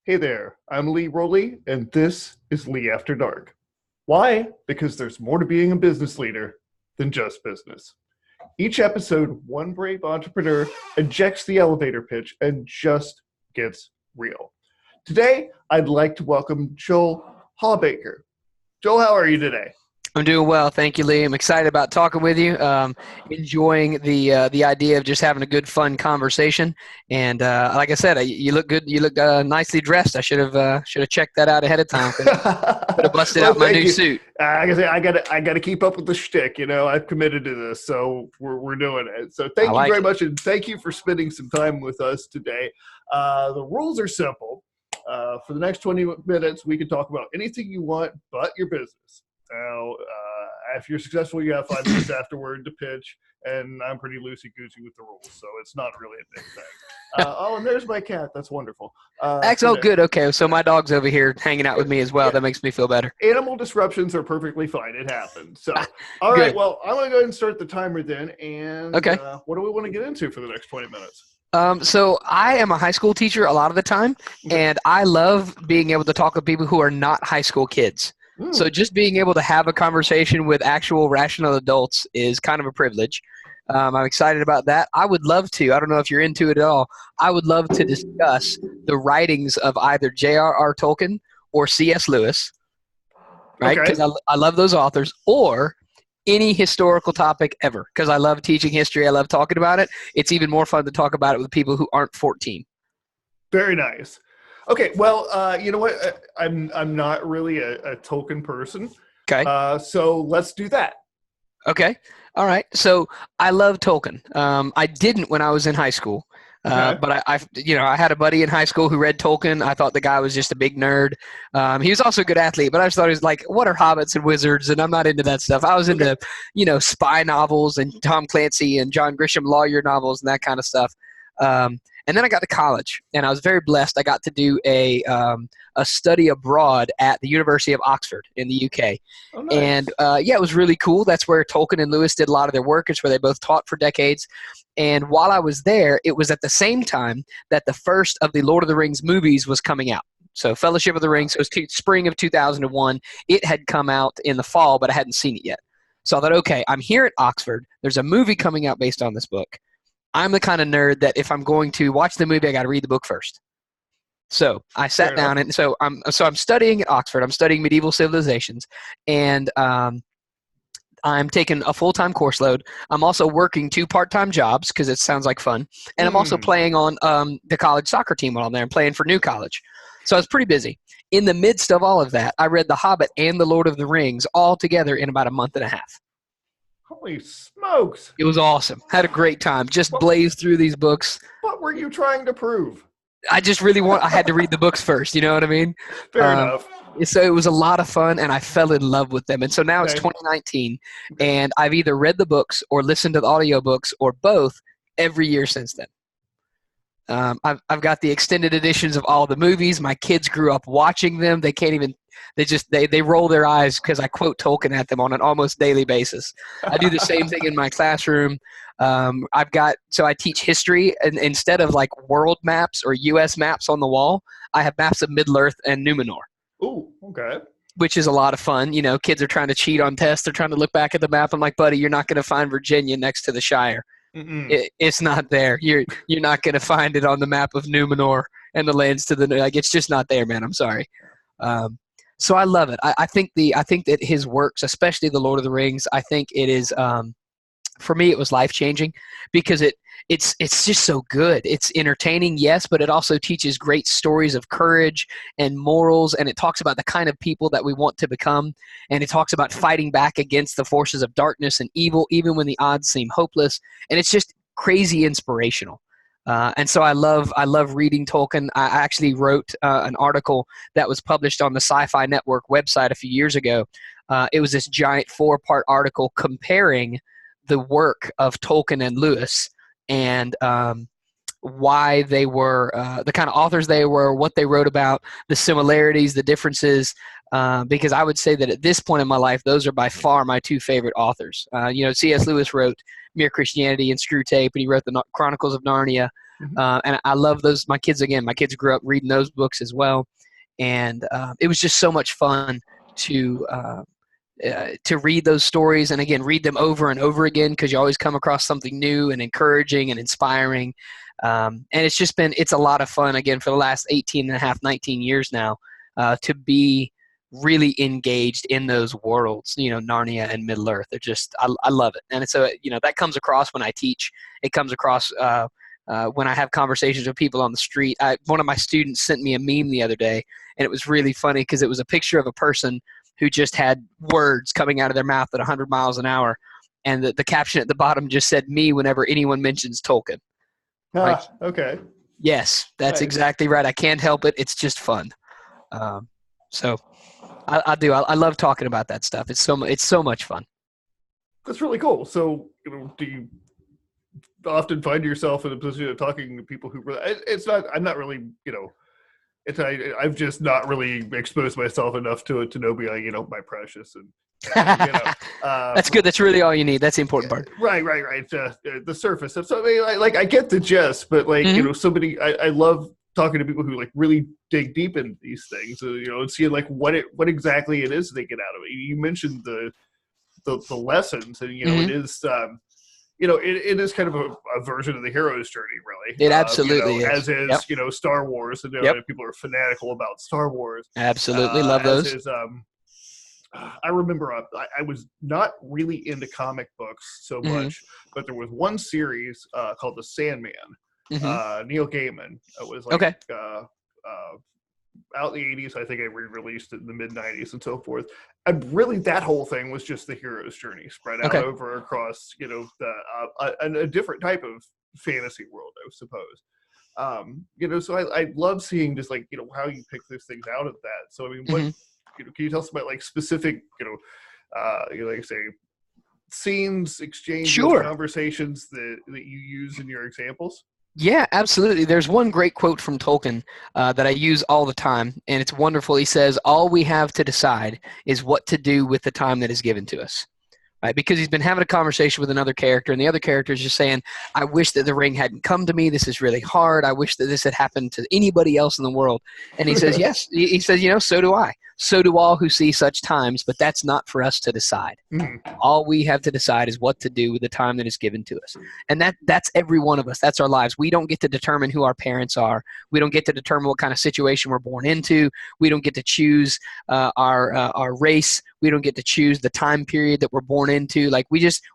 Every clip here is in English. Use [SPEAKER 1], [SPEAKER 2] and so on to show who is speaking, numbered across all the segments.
[SPEAKER 1] Hey there, I'm Lee Rowley, and this is Lee After Dark. Why? Because there's more to being a business leader than just business. Each episode, one brave entrepreneur ejects the elevator pitch and just gets real. Today, I'd like to welcome Joel Hawbaker. Joel, how are you today?
[SPEAKER 2] I'm doing well, thank you, Lee. I'm excited about talking with you. Enjoying the idea of just having a good, fun conversation. And like I said, you look good. You look nicely dressed. I should have checked that out ahead of time. Could have busted
[SPEAKER 1] Well,
[SPEAKER 2] out my
[SPEAKER 1] thank
[SPEAKER 2] new
[SPEAKER 1] you.
[SPEAKER 2] suit.
[SPEAKER 1] Like I say, I gotta keep up with the shtick. You know, I've committed to this, so we're doing it. So
[SPEAKER 2] I
[SPEAKER 1] thank you
[SPEAKER 2] like
[SPEAKER 1] very
[SPEAKER 2] it.
[SPEAKER 1] much, and thank you for spending some time with us today. The rules are simple. For the next 20 minutes, we can talk about anything you want but your business. Now, if you're successful, you have 5 minutes afterward to pitch, and I'm pretty loosey-goosey with the rules, so it's not really a big thing. Oh, and there's my cat. That's wonderful.
[SPEAKER 2] Oh, good. Okay, so my dog's over here hanging out with me as well.
[SPEAKER 1] Yeah,
[SPEAKER 2] That makes me feel better.
[SPEAKER 1] animal disruptions are perfectly fine. It happens. So, all right.
[SPEAKER 2] Good.
[SPEAKER 1] Well, I'm going to go ahead and start the timer then. And
[SPEAKER 2] Okay.
[SPEAKER 1] what do we want to get into for the next 20 minutes?
[SPEAKER 2] So I am a high school teacher a lot of the time, and I love being able to talk with people who are not high school kids. So just being able to have a conversation with actual rational adults is kind of a privilege. I'm excited about that. I would love to. I don't know if you're into it at all. I would love to discuss the writings of either J.R.R. Tolkien or C.S. Lewis, right?
[SPEAKER 1] Okay.
[SPEAKER 2] Because I love those authors, or any historical topic ever, because I love teaching history. I love talking about it. It's even more fun to talk about it with people who aren't 14.
[SPEAKER 1] Very nice. Okay. Well, you know what? I'm not really a Tolkien person.
[SPEAKER 2] Okay.
[SPEAKER 1] So let's do that.
[SPEAKER 2] Okay. All right. So I love Tolkien. I didn't when I was in high school.
[SPEAKER 1] Okay.
[SPEAKER 2] But I had a buddy in high school who read Tolkien. I thought the guy was just a big nerd. He was also a good athlete, but I just thought he was like, what are hobbits and wizards? And I'm not into that stuff. I was into, spy novels and Tom Clancy and John Grisham lawyer novels and that kind of stuff. And then I got to college, and I was very blessed. I got to do a study abroad at the University of Oxford in the UK.
[SPEAKER 1] Oh, nice.
[SPEAKER 2] And it was really cool. That's where Tolkien and Lewis did a lot of their work. It's where they both taught for decades. And while I was there, it was at the same time that the first of the Lord of the Rings movies was coming out. So Fellowship of the Ring, so it was spring of 2001. It had come out in the fall, but I hadn't seen it yet. So I thought, okay, I'm here at Oxford. There's a movie coming out based on this book. I'm the kind of nerd that if I'm going to watch the movie, I got to read the book first. So I sat down, and so I'm studying at Oxford. I'm studying medieval civilizations, and I'm taking a full-time course load. I'm also working 2 part-time jobs because it sounds like fun, and I'm also playing on the college soccer team while I'm there and playing for New College. So I was pretty busy. In the midst of all of that, I read The Hobbit and The Lord of the Rings all together in about a month and a half.
[SPEAKER 1] Holy smokes.
[SPEAKER 2] It was awesome. Had a great time. Just blazed through these books.
[SPEAKER 1] What were you trying to prove?
[SPEAKER 2] I just really I had to read the books first. You know what I mean?
[SPEAKER 1] Fair enough.
[SPEAKER 2] So it was a lot of fun, and I fell in love with them. And so now it's 2019, and I've either read the books or listened to the audiobooks or both every year since then. I've got the extended editions of all the movies. My kids grew up watching them. They can't even – they roll their eyes because I quote Tolkien at them on an almost daily basis. I do the same thing in my classroom. So I teach history, and instead of like world maps or U.S. maps on the wall, I have maps of Middle-earth and Numenor.
[SPEAKER 1] Ooh, okay.
[SPEAKER 2] Which is a lot of fun. You know, kids are trying to cheat on tests. They're trying to look back at the map. I'm like, buddy, you're not going to find Virginia next to the Shire. It's not there. You're not going to find it on the map of Numenor and the lands to the like. It's just not there, man. I'm sorry. So I love it. I think that his works, especially the Lord of the Rings, I think it is. For me, it was life-changing because it's just so good. It's entertaining, yes, but it also teaches great stories of courage and morals, and it talks about the kind of people that we want to become, and it talks about fighting back against the forces of darkness and evil, even when the odds seem hopeless, and it's just crazy inspirational. And so I love reading Tolkien. I actually wrote an article that was published on the Sci-Fi Network website a few years ago. It was this giant 4-part article comparing the work of Tolkien and Lewis and why they were the kind of authors they were, what they wrote about, the similarities, the differences, because I would say that at this point in my life, those are by far my 2 favorite authors. C.S. Lewis wrote Mere Christianity and Screw Tape, and he wrote the Chronicles of Narnia. And I love those. My kids grew up reading those books as well. And it was just so much fun to read those stories, and again, read them over and over again, because you always come across something new and encouraging and inspiring. And it's a lot of fun, again, for the last 18 and a half, 19 years now, to be really engaged in those worlds, Narnia and Middle Earth. They're just, I love it. And so, that comes across when I teach. It comes across when I have conversations with people on the street. One of my students sent me a meme the other day, and it was really funny because it was a picture of a person who just had words coming out of their mouth at 100 miles an hour. And the caption at the bottom just said, "Me whenever anyone mentions Tolkien." Like,
[SPEAKER 1] okay.
[SPEAKER 2] Yes, that's exactly right. I can't help it. It's just fun. So I do. I love talking about that stuff. It's so much fun.
[SPEAKER 1] That's really cool. So, do you often find yourself in a position of talking to people who really, I'm not really, I've just not really exposed myself enough to it to know, be like, my precious, and
[SPEAKER 2] that's good. That's really all you need. That's the important part.
[SPEAKER 1] Right. The surface. So I mean, I get the gist, but somebody, I love talking to people who really dig deep into these things, and seeing what exactly it is they get out of it. You mentioned the lessons, and it is. It is kind of a version of the hero's journey, really.
[SPEAKER 2] It absolutely is.
[SPEAKER 1] As is, Star Wars, and people are fanatical about Star Wars.
[SPEAKER 2] Absolutely, love those.
[SPEAKER 1] I remember I was not really into comic books so much, but there was one series called The Sandman. Neil Gaiman. It was out in the 80s. I think I re-released it in the mid-90s and so forth. And really, that whole thing was just the hero's journey spread out over across, a different type of fantasy world, I suppose. So I love seeing just how you pick those things out of that. So I mean, what can you tell us about specific, say scenes, exchanges, conversations that you use in your examples?
[SPEAKER 2] Yeah, absolutely. There's one great quote from Tolkien that I use all the time, and it's wonderful. He says, "All we have to decide is what to do with the time that is given to us." Right? Because he's been having a conversation with another character, and the other character is just saying, "I wish that the ring hadn't come to me. This is really hard. I wish that this had happened to anybody else in the world." And he says, yes. He says, so do I. So do all who see such times, but that's not for us to decide. All we have to decide is what to do with the time that is given to us. And that's every one of us. That's our lives. We don't get to determine who our parents are. We don't get to determine what kind of situation we're born into. We don't get to choose our race. We don't get to choose the time period that we're born into.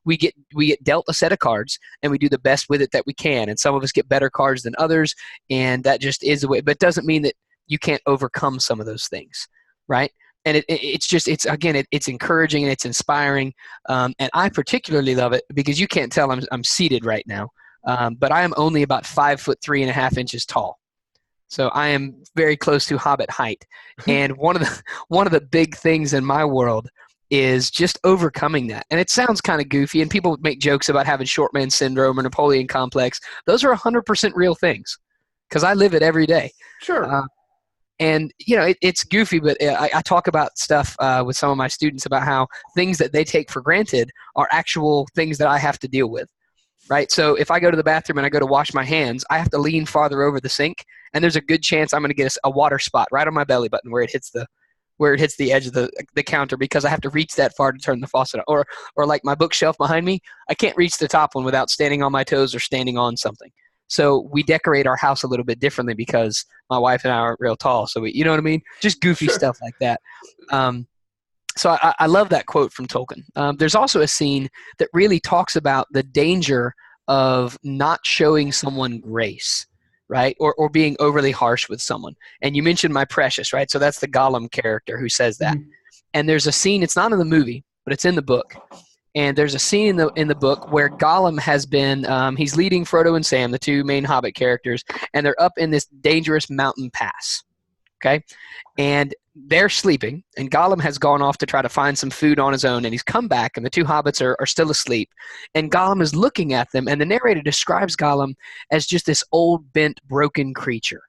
[SPEAKER 2] We get dealt a set of cards, and we do the best with it that we can. And some of us get better cards than others, and that just is the way. But it doesn't mean that you can't overcome some of those things. Right. And it's encouraging and it's inspiring. And I particularly love it because you can't tell I'm seated right now. But I am only about 5'3.5" tall. So I am very close to Hobbit height. And one of the big things in my world is just overcoming that. And it sounds kind of goofy, and people make jokes about having short man syndrome or Napoleon complex. Those are 100% real things because I live it every day.
[SPEAKER 1] Sure.
[SPEAKER 2] And, it's goofy, but I talk about stuff with some of my students about how things that they take for granted are actual things that I have to deal with, right? So if I go to the bathroom and I go to wash my hands, I have to lean farther over the sink, and there's a good chance I'm going to get a water spot right on my belly button where it hits the edge of the counter because I have to reach that far to turn the faucet on. Or like my bookshelf behind me, I can't reach the top one without standing on my toes or standing on something. So we decorate our house a little bit differently because my wife and I aren't real tall. So you know what I mean? Just goofy stuff like that. So I love that quote from Tolkien. There's also a scene that really talks about the danger of not showing someone grace, right? Or being overly harsh with someone. And you mentioned my precious, right? So that's the Gollum character who says that. And there's a scene, it's not in the movie, but it's in the book. And there's a scene in the book where Gollum has been, he's leading Frodo and Sam, the two main Hobbit characters, and they're up in this dangerous mountain pass, okay? And they're sleeping, and Gollum has gone off to try to find some food on his own, and he's come back, and the two hobbits are still asleep. And Gollum is looking at them, and the narrator describes Gollum as just this old, bent, broken creature.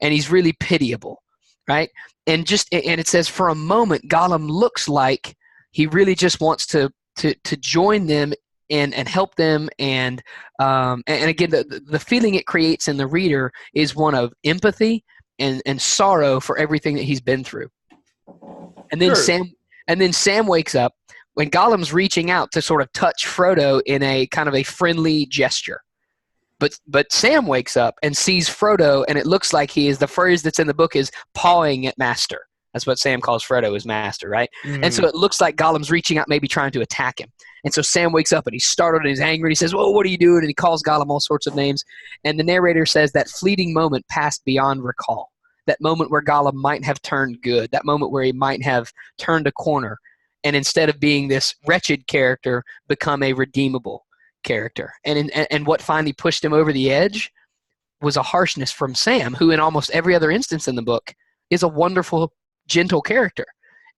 [SPEAKER 2] And he's really pitiable, right? And it says, for a moment, Gollum looks like he really just wants to join them and help them. And again, the feeling it creates in the reader is one of empathy and sorrow for everything that he's been through. And then
[SPEAKER 1] Sure.
[SPEAKER 2] Sam wakes up when Gollum's reaching out to sort of touch Frodo in a kind of a friendly gesture. But Sam wakes up and sees Frodo, and it looks like the phrase that's in the book is pawing at Master. That's what Sam calls Frodo, as Master, right? And so it looks like Gollum's reaching out, maybe trying to attack him. And so Sam wakes up and he's startled and he's angry. He says, "Well, what are you doing?" And he calls Gollum all sorts of names. And the narrator says that fleeting moment passed beyond recall. That moment where Gollum might have turned good. That moment where he might have turned a corner. And instead of being this wretched character, become a redeemable character. And what finally pushed him over the edge was a harshness from Sam, who in almost every other instance in the book is a wonderful, gentle character.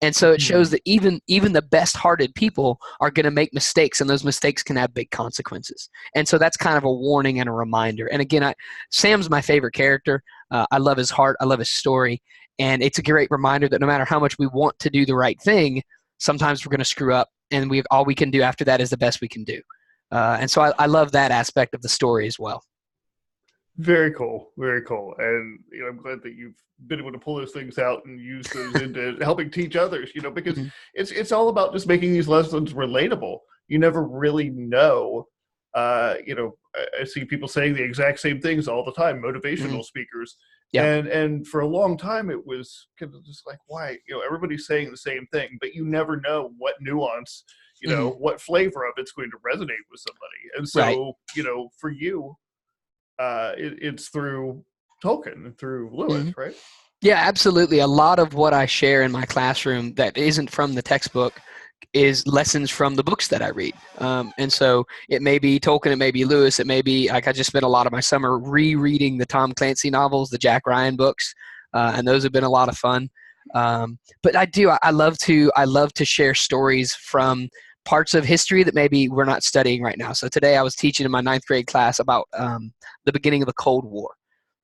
[SPEAKER 2] And so it shows that even the best-hearted people are going to make mistakes, and those mistakes can have big consequences. And so that's kind of a warning and a reminder. And again, Sam's my favorite character. I love his heart. I love his story. And it's a great reminder that no matter how much we want to do the right thing, sometimes we're going to screw up, and all we can do after that is the best we can do. And so I love that aspect of the story as well.
[SPEAKER 1] Very cool. Very cool. And I'm glad that you've been able to pull those things out and use those into helping teach others, because it's all about just making these lessons relatable. You never really know. I see people saying the exact same things all the time, motivational speakers. Yeah. And for a long time, it was kind of just like, why? Everybody's saying the same thing, but you never know what nuance, what flavor of it's going to resonate with somebody. And so, for you, it's through Tolkien, through Lewis, right?
[SPEAKER 2] Yeah, absolutely. A lot of what I share in my classroom that isn't from the textbook is lessons from the books that I read. And so it may be Tolkien, it may be Lewis, it may be, like, I just spent a lot of my summer rereading the Tom Clancy novels, the Jack Ryan books, and those have been a lot of fun. But I love to share stories from parts of history that maybe we're not studying right now. So today I was teaching in my 9th grade class about the beginning of the Cold War,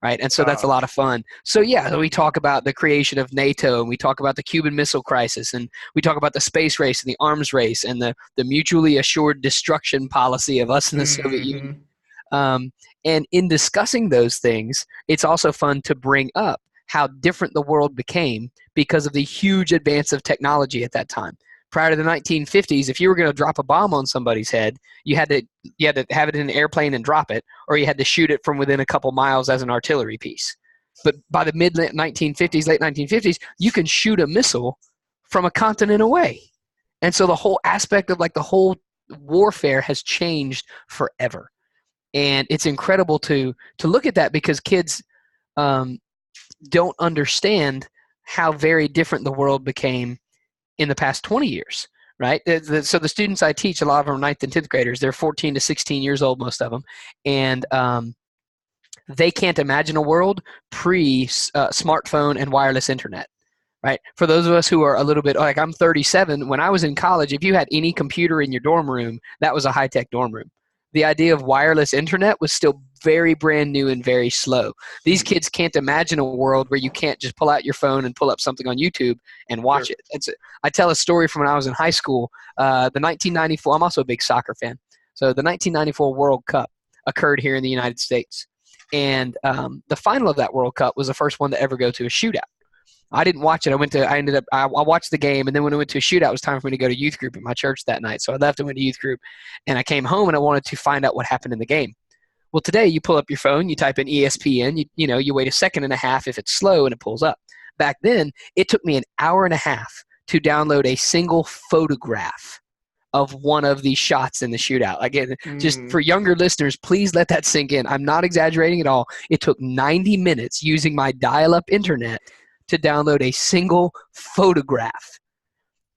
[SPEAKER 2] right? And so that's a lot of fun. So we talk about the creation of NATO, and we talk about the Cuban Missile Crisis, and we talk about the space race and the arms race and the mutually assured destruction policy of us and the Soviet Union. And in discussing those things, it's also fun to bring up how different the world became because of the huge advance of technology at that time. Prior to the 1950s, if you were going to drop a bomb on somebody's head, you had to have it in an airplane and drop it, or you had to shoot it from within a couple miles as an artillery piece. But by the late 1950s, you can shoot a missile from a continent away. And so the whole aspect of the whole warfare has changed forever. And it's incredible to look at that, because kids don't understand how very different the world became in the past 20 years, right? So the students I teach, a lot of them are 9th and 10th graders. They're 14 to 16 years old, most of them. And they can't imagine a world pre-smartphone and wireless internet, right? For those of us who are a little bit, like, I'm 37. When I was in college, if you had any computer in your dorm room, that was a high-tech dorm room. The idea of wireless internet was still very brand new and very slow. These kids can't imagine a world where you can't just pull out your phone and pull up something on YouTube and watch it. I tell a story from when I was in high school. The 1994, I'm also a big soccer fan. So the 1994 World Cup occurred here in the United States. And the final of that World Cup was the first one to ever go to a shootout. I didn't watch it. I watched the game, and then when I went to a shootout, it was time for me to go to youth group at my church that night. So I left and went to youth group, and I came home and I wanted to find out what happened in the game. Well, today you pull up your phone, you type in ESPN, you wait a second and a half if it's slow, and it pulls up. Back then, it took me an hour and a half to download a single photograph of one of these shots in the shootout. Again, just for younger listeners, please let that sink in. I'm not exaggerating at all. It took 90 minutes using my dial-up internet to download a single photograph.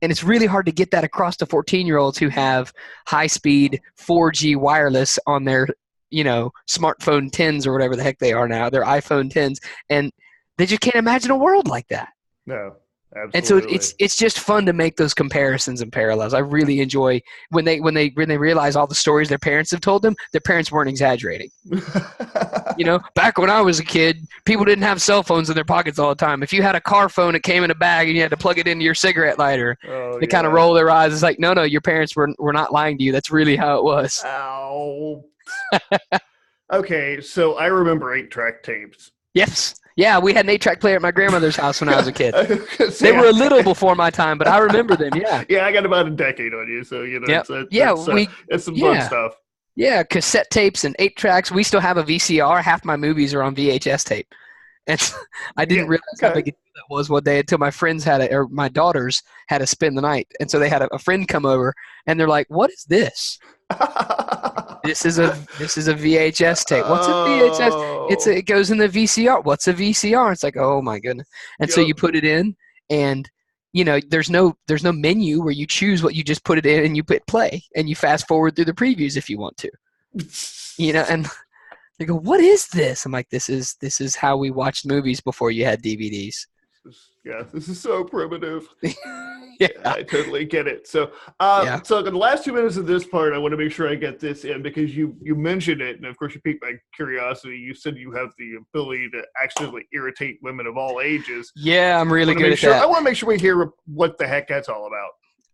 [SPEAKER 2] And it's really hard to get that across to 14-year-olds who have high-speed 4G wireless on their, smartphone 10s or whatever the heck they are now, their iPhone 10s. And they just can't imagine a world like that.
[SPEAKER 1] No.
[SPEAKER 2] And so
[SPEAKER 1] Absolutely.
[SPEAKER 2] it's just fun to make those comparisons and parallels. I really enjoy when they realize all the stories their parents have told them. Their parents weren't exaggerating. Back when I was a kid, people didn't have cell phones in their pockets all the time. If you had a car phone, it came in a bag and you had to plug it into your cigarette lighter. They kind of roll their eyes. It's like, no, your parents were not lying to you. That's really how it was.
[SPEAKER 1] Ow. Okay, so I remember 8-track tapes.
[SPEAKER 2] Yes. Yeah, we had an 8-track player at my grandmother's house when I was a kid. They were a little before my time, but I remember them, yeah.
[SPEAKER 1] Yeah, I got about a decade on you, so,
[SPEAKER 2] yep.
[SPEAKER 1] it's some fun stuff.
[SPEAKER 2] Yeah, cassette tapes and 8-tracks. We still have a VCR. Half my movies are on VHS tape. And I didn't realize how big a deal that was one day until my friends or my daughters had to spend the night. And so they had a friend come over, and they're like, "What is this?" This is a VHS tape. What's a VHS? It goes in the VCR. What's a VCR? It's like, oh my goodness. And so you put it in, and there's no menu where you choose what, you just put it in and you put play and you fast forward through the previews if you want to. And they go, "What is this?" I'm like, this is how we watched movies before you had DVDs.
[SPEAKER 1] Yeah, this is so primitive.
[SPEAKER 2] Yeah,
[SPEAKER 1] I totally get it. So, so in the last 2 minutes of this part, I want to make sure I get this in because you mentioned it, and of course you piqued my curiosity. You said you have the ability to accidentally irritate women of all ages.
[SPEAKER 2] Yeah, I'm really good at that.
[SPEAKER 1] I want to make sure we hear what the heck that's all about.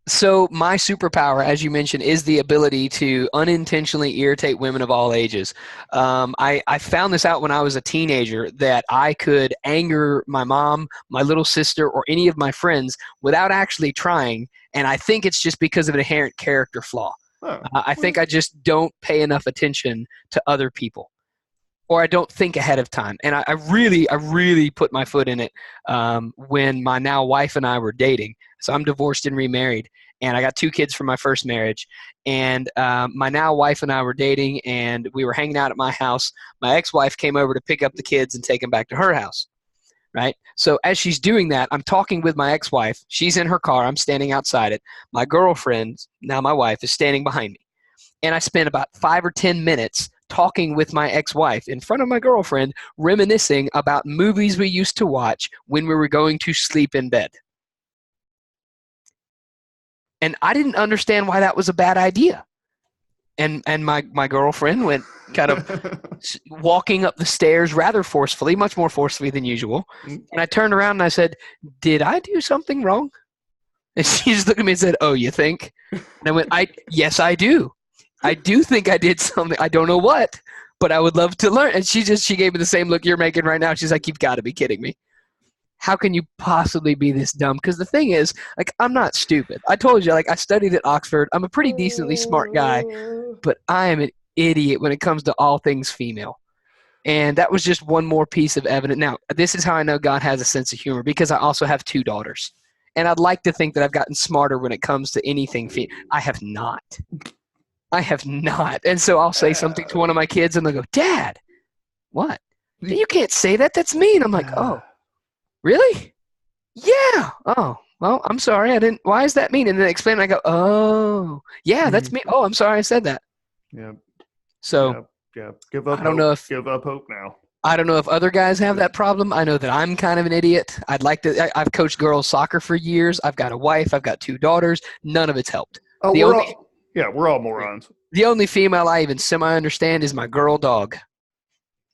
[SPEAKER 2] So my superpower, as you mentioned, is the ability to unintentionally irritate women of all ages. I found this out when I was a teenager, that I could anger my mom, my little sister, or any of my friends without actually trying. And I think it's just because of an inherent character flaw. I think I just don't pay enough attention to other people, or I don't think ahead of time. And I really put my foot in it when my now wife and I were dating. So I'm divorced and remarried, and I got 2 kids from my first marriage. And my now wife and I were dating, and we were hanging out at my house. My ex-wife came over to pick up the kids and take them back to her house, right? So as she's doing that, I'm talking with my ex-wife. She's in her car. I'm standing outside it. My girlfriend, now my wife, is standing behind me. And I spent about 5 or 10 minutes talking with my ex-wife in front of my girlfriend, reminiscing about movies we used to watch when we were going to sleep in bed. And I didn't understand why that was a bad idea. And my girlfriend went kind of walking up the stairs rather forcefully, much more forcefully than usual. And I turned around and I said, "Did I do something wrong?" And she just looked at me and said, "Oh, you think?" And I went, "Yes, I do. I do think I did something. I don't know what, but I would love to learn." And she gave me the same look you're making right now. She's like, "You've got to be kidding me. How can you possibly be this dumb?" Because the thing is, like, I'm not stupid. I told you, like, I studied at Oxford. I'm a pretty decently smart guy, but I am an idiot when it comes to all things female. And that was just one more piece of evidence. Now, this is how I know God has a sense of humor, because I also have 2 daughters. And I'd like to think that I've gotten smarter when it comes to anything female. I have not. And so I'll say something to one of my kids, and they'll go, "Dad, what? You can't say that. That's mean." I'm like, "Oh, really? Yeah. Oh, well, I'm sorry. I didn't. Why is that mean?" And then they explain, and I go, "Oh, yeah, that's me. Oh, I'm sorry I said that."
[SPEAKER 1] Yeah.
[SPEAKER 2] So
[SPEAKER 1] yeah. Give up hope now.
[SPEAKER 2] I don't know if other guys have that problem. I know that I'm kind of an idiot. I've coached girls soccer for years. I've got a wife. I've got 2 daughters. None of it's helped.
[SPEAKER 1] Oh, we're all morons.
[SPEAKER 2] The only female I even semi-understand is my girl dog.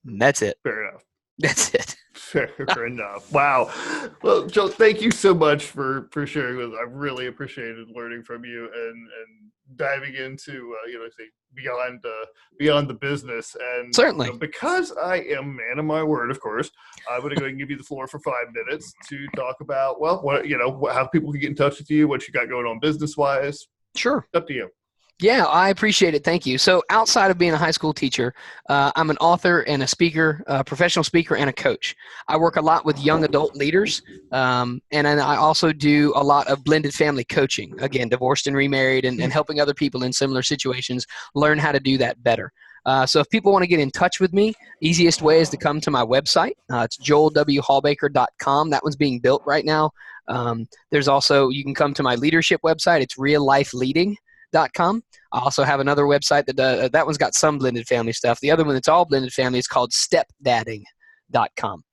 [SPEAKER 2] And that's it.
[SPEAKER 1] Fair enough.
[SPEAKER 2] That's it.
[SPEAKER 1] Fair enough. Wow. Well, Joel, thank you so much for sharing with us. I really appreciated learning from you and diving into beyond the business. And
[SPEAKER 2] certainly,
[SPEAKER 1] because I am man of my word, of course, I'm going to go ahead and give you the floor for 5 minutes to talk about how people can get in touch with you, what you got going on business wise.
[SPEAKER 2] Sure.
[SPEAKER 1] It's up to you.
[SPEAKER 2] Yeah, I appreciate it. Thank you. So outside of being a high school teacher, I'm an author and a speaker, a professional speaker, and a coach. I work a lot with young adult leaders, and I also do a lot of blended family coaching, again, divorced and remarried, and helping other people in similar situations learn how to do that better. So if people want to get in touch with me, easiest way is to come to my website. It's joelwhawbaker.com. That one's being built right now. There's also, you can come to my leadership website. It's reallifeleading.com. I also have another website that one's got some blended family stuff. The other one that's all blended family is called stepdadding.com.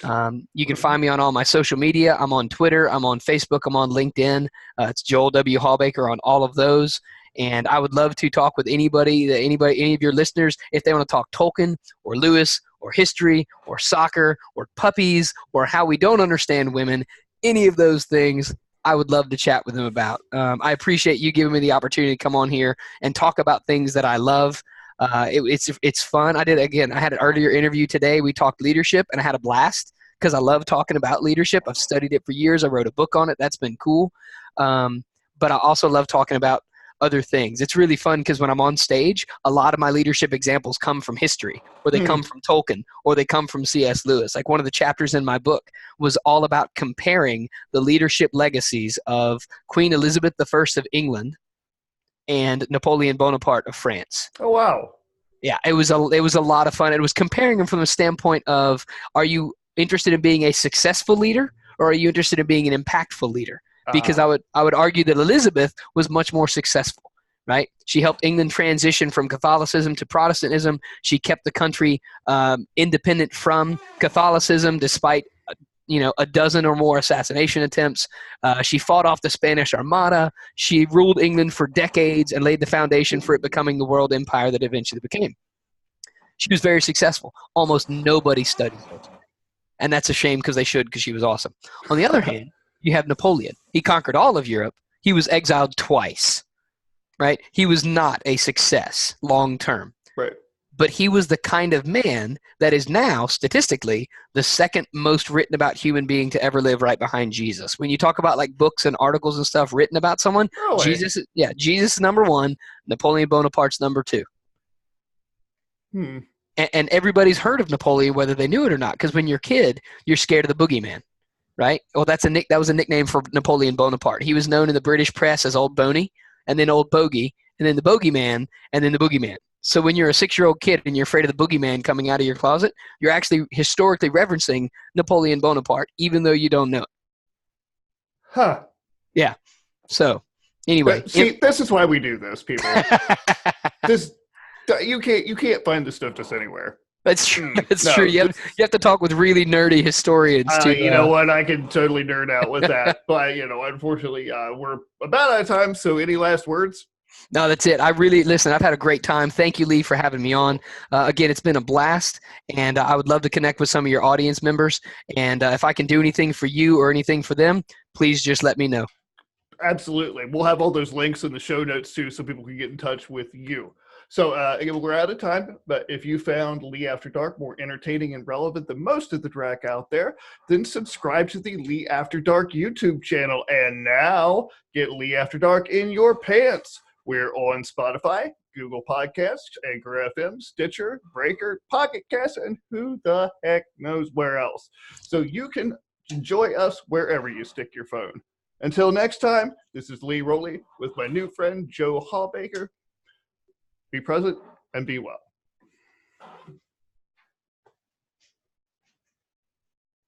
[SPEAKER 2] You can find me on all my social media. I'm on Twitter. I'm on Facebook. I'm on LinkedIn. It's Joel W. Hawbaker on all of those. And I would love to talk with any of your listeners, if they want to talk Tolkien or Lewis or history or soccer or puppies or how we don't understand women, any of those things. I would love to chat with them about. I appreciate you giving me the opportunity to come on here and talk about things that I love. It's fun. I had an earlier interview today. We talked leadership, and I had a blast because I love talking about leadership. I've studied it for years. I wrote a book on it. That's been cool. But I also love talking about other things. It's really fun because when I'm on stage, a lot of my leadership examples come from history, or they come from Tolkien, or they come from C.S. Lewis. Like one of the chapters in my book was all about comparing the leadership legacies of Queen Elizabeth I of England and Napoleon Bonaparte of France.
[SPEAKER 1] Oh, wow.
[SPEAKER 2] Yeah, it was a lot of fun. It was comparing them from the standpoint of, are you interested in being a successful leader, or are you interested in being an impactful leader? Because I would argue that Elizabeth was much more successful, right? She helped England transition from Catholicism to Protestantism. She kept the country independent from Catholicism despite a dozen or more assassination attempts. She fought off the Spanish Armada. She ruled England for decades and laid the foundation for it becoming the world empire that eventually became. She was very successful. Almost nobody studied her. And that's a shame because they should, because she was awesome. On the other hand, you have Napoleon. He conquered all of Europe. He was exiled twice, right? He was not a success long term.
[SPEAKER 1] Right.
[SPEAKER 2] But he was the kind of man that is now, statistically, the second most written about human being to ever live, right behind Jesus. When you talk about like books and articles and stuff written about someone,
[SPEAKER 1] really?
[SPEAKER 2] Jesus is number one, Napoleon Bonaparte's number two. And everybody's heard of Napoleon, whether they knew it or not, because when you're a kid, you're scared of the boogeyman. Right? Well, that was a nickname for Napoleon Bonaparte. He was known in the British press as Old Boney, and then Old Bogey, and then the Bogeyman, and then the Boogeyman. So when you're a 6-year-old kid and you're afraid of the Boogeyman coming out of your closet, you're actually historically referencing Napoleon Bonaparte, even though you don't know it.
[SPEAKER 1] Huh.
[SPEAKER 2] Yeah. So, anyway.
[SPEAKER 1] This is why we do this, people. You can't find this stuff just anywhere.
[SPEAKER 2] That's true. That's true. You have to talk with really nerdy historians too.
[SPEAKER 1] You know what? I can totally nerd out with that. But, unfortunately, we're about out of time. So any last words?
[SPEAKER 2] No, that's it. I've had a great time. Thank you, Lee, for having me on. Again, it's been a blast, and I would love to connect with some of your audience members. And if I can do anything for you or anything for them, please just let me know.
[SPEAKER 1] Absolutely. We'll have all those links in the show notes, too, so people can get in touch with you. So, again, we're out of time, but if you found Lee After Dark more entertaining and relevant than most of the drag out there, then subscribe to the Lee After Dark YouTube channel. And now, get Lee After Dark in your pants. We're on Spotify, Google Podcasts, Anchor FM, Stitcher, Breaker, Pocket Cast, and who the heck knows where else. So you can enjoy us wherever you stick your phone. Until next time, this is Lee Rowley with my new friend, Joel Hawbaker. Be present and be well.